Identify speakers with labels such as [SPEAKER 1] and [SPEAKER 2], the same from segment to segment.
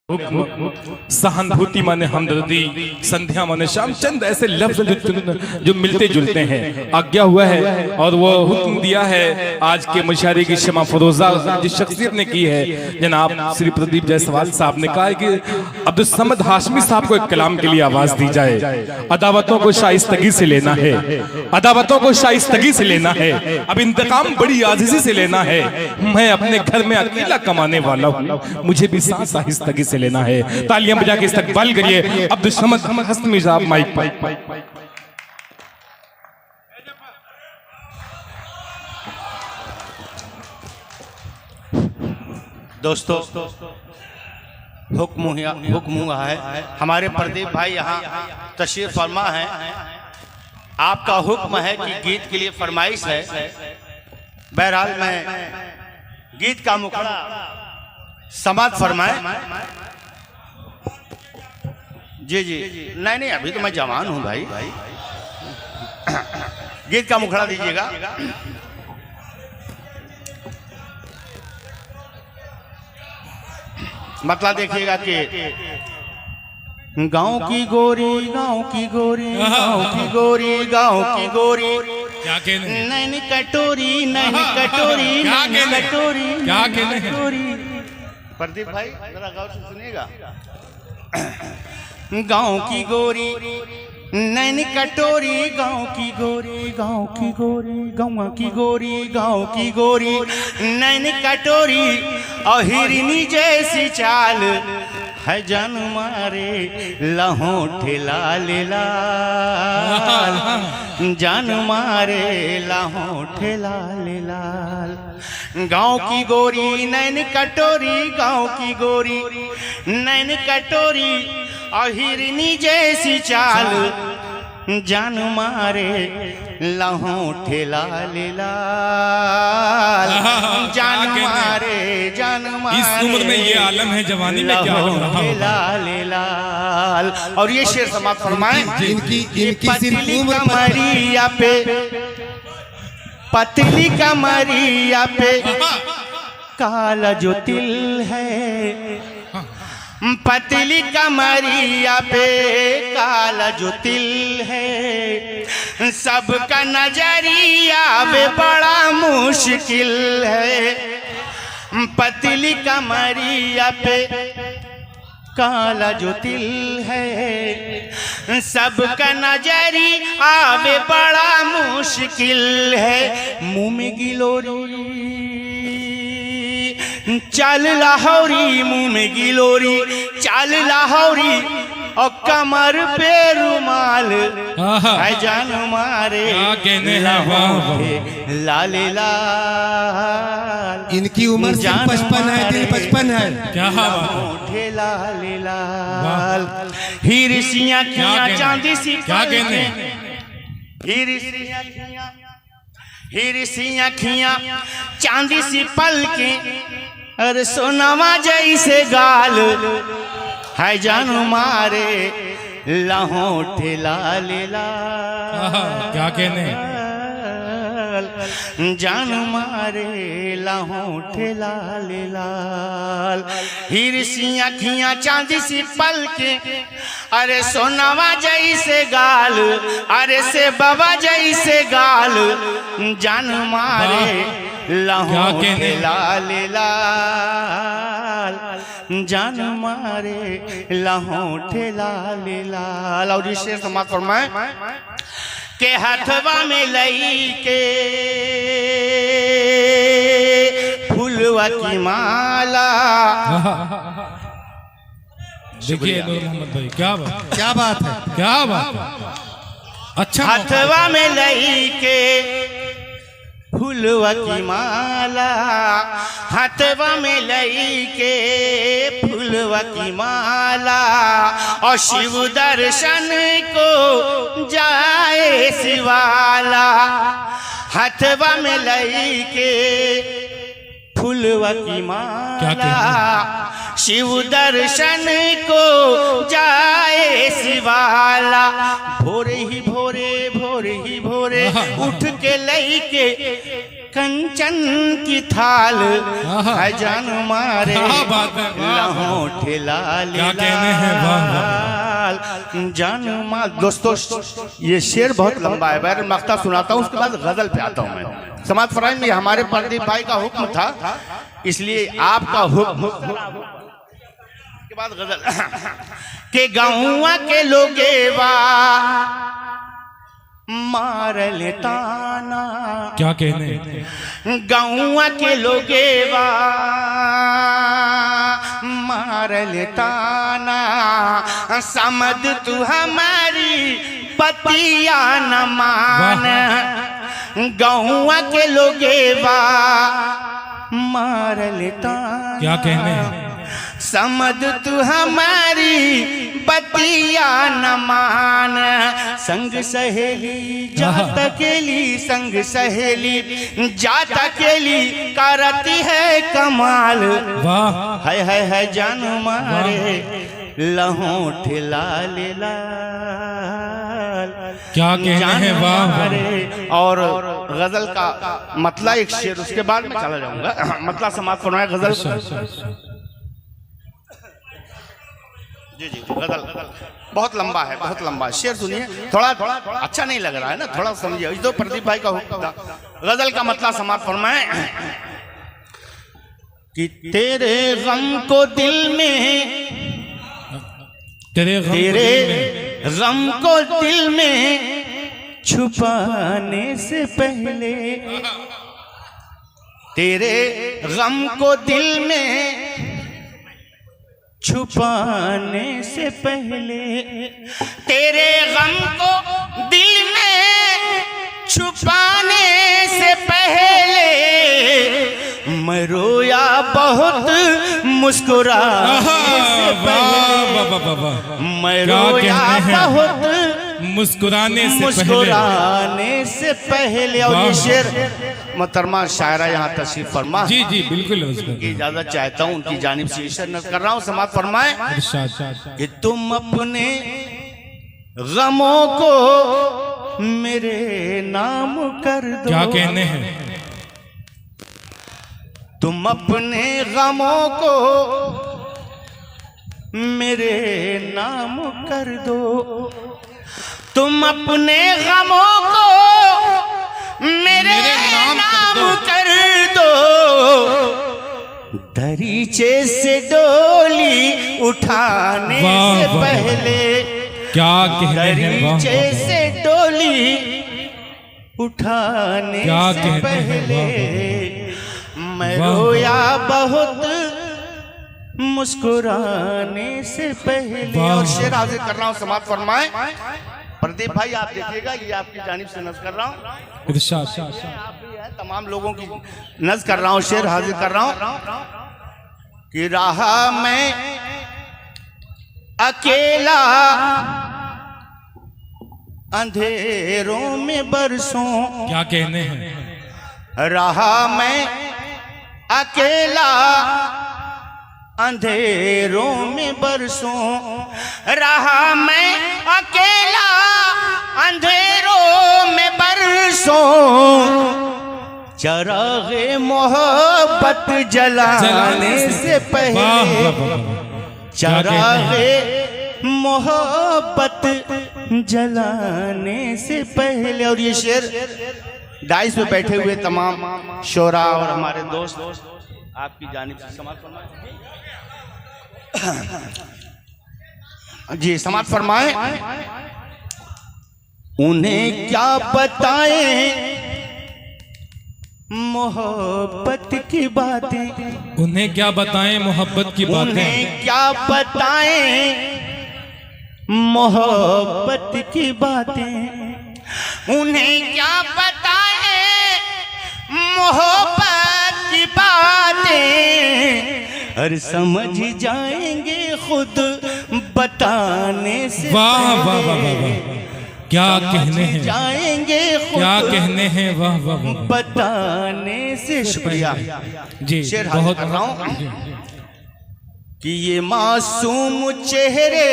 [SPEAKER 1] सहानुभूति माने हमदर्दी, संध्या माने शाम, चंद ऐसे लफ्ज जो मिलते जुलते हैं। आज्ञा हुआ है और वो हुक्म दिया है आज के मुशायरे की शमा फरोजा जिस शख्सियत ने की है, जनाब श्री प्रदीप जायसवाल साहब ने कहा है कि अब्दुल समद हाशमी साहब को एक कलाम के लिए आवाज दी जाए। अदावतों को शाइस्तगी से लेना है, अदावतों को शाइस्तगी से लेना है, अब इंतकाम बड़ी आजिज़ी से लेना है। मैं अपने घर में अकेला कमाने वाला हूँ, मुझे भी सांस आहिस्तगी से लेना है। तालियां बजा के इस्तकबाल करिए अब्दुल समद हाशमी साहब माइक पर।
[SPEAKER 2] दोस्तों हुक्म हुआ है, हमारे प्रदीप भाई यहाँ तशरीफ फरमा है। आपका हुक्म है कि गीत के लिए फरमाइश है। बहरहाल मैं गीत का मुखड़ा समाप्त फरमाए। जी जी नहीं अभी तो मैं जवान हूँ भाई। गीत का मुखड़ा दीजिएगा। मतलब देखिएगा कि गाँव की गोरी, गाँव की गोरी, गाँव की गोरी, गाँव की गोरी, नैन कटोरी, नैन कटोरी, नैन कटोरी, क्या कटोरी। प्रदीप भाई जरा गौर से सुनिएगा। गाँव की गोरी नैन कटोरी, गाँव की गोरी, गाँव की गोरी, गाँव की गोरी, गाँव की गोरी, नैन कटोरी, और हिरनी जैसी चाल है, जान मारे लहों लाल लाल, जान मारे लहों लाल लाल। गाँव की गोरी नैन कटोरी, गाँव की गोरी नैन कटोरी, और हिरनी जैसी चाल, जान मारे लहों लाल लाल, जान मारे, जान मारे।
[SPEAKER 1] इस उम्र में ये आलम है, जवानी में क्या
[SPEAKER 2] लाल लाल। और ये शेर समाप्त फरमाए। इनकी पतली कमरिया पे, पतली कमरिया पे काला जो तिल है, पतली कमरिया पे काला जो तिल है, सबका नजरिया वे बड़ा मुश्किल है। पतली कमरिया पे काला जो तिल है, सबका नजरी आवे बड़ा मुश्किल है। मुंह में गिलोरी चाल लाहौरी, मुंह में गिलोरी चाल लाहौरी, और कमर पे रुमाल है, जान मारे लाल लाल।
[SPEAKER 3] इनकी उम्र 55 है, दिल 55 है। क्या
[SPEAKER 2] मोठे लाल लाल। हिरसियाँ खियाँ चांदी सी, क्या कहने, हिरसियाँ खियाँ चांदी सी पल के, अरे सोनावा जैसे गाल है, जान मारे लहों लाल लाल। क्या कहने, जान मारे लहों लाल लाल। हिरसियाँ खियाँ चांदी सी पल के, अरे सोनावा जैसे गाल, अरे से बाबा जैसे गाल, जान मारे लहों लाल लाल, जान मारे लहों लाल लाल। और इसे समाप्त फरमाए के हथवा में लई के फूलवा की माला।
[SPEAKER 1] देखिए नूर मोहम्मद भाई, क्या बात है, क्या बात। अच्छा,
[SPEAKER 2] हथवा में लई के फूलवा की माला, हथवा में लई के फूलवा की माला, और शिव दर्शन को जाए शिवाला। हथवा में लई के फूलवा की माला, शिव दर्शन को जाए शिवाला। भोरे ही भोरे, भोरे ही भोरे उठ के लई के कंठ कंचन की थाल है जान मारे
[SPEAKER 1] क्या बात है, वाह,
[SPEAKER 2] लहों ठेला
[SPEAKER 1] क्या कहने हैं, वाह, वाह।
[SPEAKER 2] जान मार। दोस्तों ये शेर बहुत लंबा है, मैं मक्ता सुनाता हूँ उसके बाद गजल पे आता हूँ मैं। समाज फराई में हमारे प्रदीप भाई का हुक्म था, इसलिए आपका हुक्म के बाद गजल के गाँव के लोगे वा मार लेताना।
[SPEAKER 1] क्या कहने,
[SPEAKER 2] गाँव के लोगे वा मार लेताना। समझ तू हमारी पतिया न मान। गाँव के लोगे वा मार लेताना।
[SPEAKER 1] क्या कहने,
[SPEAKER 2] समझ तू हमारी बतिया न मान। संग सहेली जात अकेली, संग सहेली जात अकेली करती है कमाल।
[SPEAKER 1] वाह,
[SPEAKER 2] है जान मारे लहों ठेला ले लाल।
[SPEAKER 1] क्या कहने हैं, वाह, वाह।
[SPEAKER 2] मारे। और गजल का मतला एक शेर, उसके बाद में चला जाऊंगा। मतला समाप्त करना है गजल। जी जी गजल बहुत लंबा है, बहुत लंबा है। शेर सुनिए, थोड़ा थोड़ा अच्छा नहीं लग रहा है ना, थोड़ा समझिए। इस तो प्रदीप भाई का हुक्म था। गजल का मतलब समाप्त फरमाए कि तेरे गम को दिल में, तेरे गम को दिल में छुपाने से पहले, तेरे गम को दिल में छुपाने से पहले, तेरे गम को दिल में छुपाने से पहले मैं रोया बहुत मुस्कुराने से पहले। मैं रोया बहुत मुस्कुराने से पहले। और ये शेर मोहतरमा शायरा यहाँ तशरीफ फरमा।
[SPEAKER 1] जी जी बिल्कुल,
[SPEAKER 2] की इजाजत चाहता हूँ, उनकी जानिब से शेर नज़र कर रहा हूँ। समाज फरमाए कि तुम अपने गमों को मेरे नाम कर दो।
[SPEAKER 1] क्या कहने हैं,
[SPEAKER 2] तुम अपने गमों को मेरे नाम कर दो। तुम अपने गमों को मेरे नाम कर दो। दरीचे से डोली उठाने से पहले,
[SPEAKER 1] क्या कहने हैं,
[SPEAKER 2] दरीचे से डोली उठाने से पहले मैं रोया बहुत मुस्कुराने से पहले। और शेर हाजिर कर रहा हूँ, समाप्त फरमाए। प्रदीप भाई आप देखिएगा, ये आपकी जानिब से नज़र कर रहा हूँ, तमाम लोगों की नज़र कर रहा हूँ। शेर हाजिर कर रहा हूँ कि रहा मैं अकेला अंधेरों में बरसों।
[SPEAKER 1] क्या कहने हैं,
[SPEAKER 2] रहा मैं अकेला अंधेरों में बरसों। रहा मैं अकेला अंधेरों में बरसों। चरागे मोहब्बत जलाने से पहले, चरागे मोहब्बत जलाने से पहले। और ये शेर डाइस पे बैठे हुए तमाम शोरा और हमारे दोस्त आपकी जानिब से समाप्त फरमाए। जी समाप्त फरमाए। उन्हें क्या बताएं मोहब्बत की बातें,
[SPEAKER 1] उन्हें क्या बताएं मोहब्बत की बातें,
[SPEAKER 2] उन्हें क्या बताएं मोहब्बत की बातें, उन्हें क्या बताएं मोहब्बत की बातें। हर समझ जाएंगे खुद बताने से।
[SPEAKER 1] वाह वाह वाह वाह, क्या कहने हैं,
[SPEAKER 2] जाएंगे
[SPEAKER 1] क्या कहने हैं, वाह वाह वाह,
[SPEAKER 2] बताने से। शुक्रिया
[SPEAKER 1] जी,
[SPEAKER 2] शेर
[SPEAKER 1] बहुत
[SPEAKER 2] कर रहा हूं कि ये मासूम चेहरे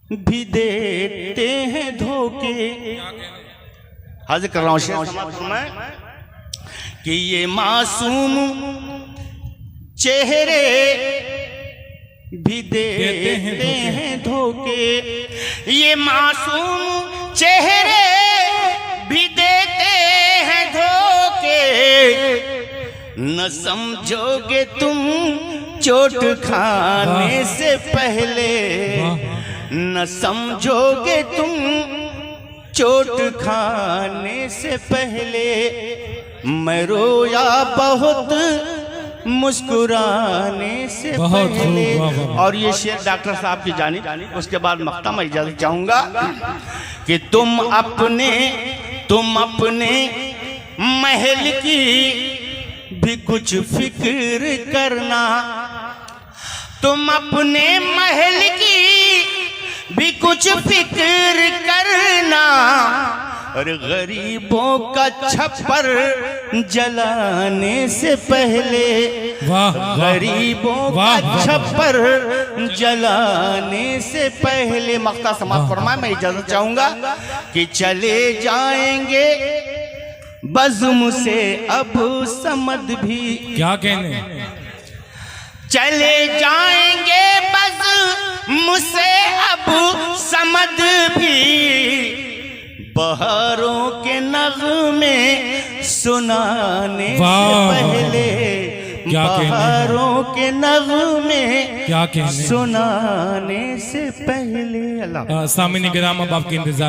[SPEAKER 2] भी देते हैं धोखे। हाजिर कर रहा हूँ शेर। कि ये मासूम चेहरे भी देते हैं धोखे, ये मासूम चेहरे भी देते हैं धोखे, न समझोगे तुम चोट खाने से पहले, न समझोगे तुम चोट खाने से पहले, मैं रोया बहुत मुस्कुराने से पहले। और ये शेर डॉक्टर साहब की जानी, उसके बाद मख्ता मैं इजाजत चाहूंगा कि तुम अपने महल की भी कुछ फिक्र करना, तुम अपने महल की भी कुछ फिक्र करना, और गरीबों का छप्पर जलाने से पहले, गरीबों का छप्पर जलाने से पहले। मख्ता समाप्त फरमाए, मैं इजाजत चाहूंगा कि चले जाएंगे बज़्म से अब समद भी,
[SPEAKER 1] क्या कहने,
[SPEAKER 2] चले जाएंगे बज़्म से अब समद भी, बहारों के नग़मे सुनाने से पहले, बहारों के नग़मे सुनाने से पहले। अल्लाह
[SPEAKER 1] सामने किराम, अब आपके इंतजार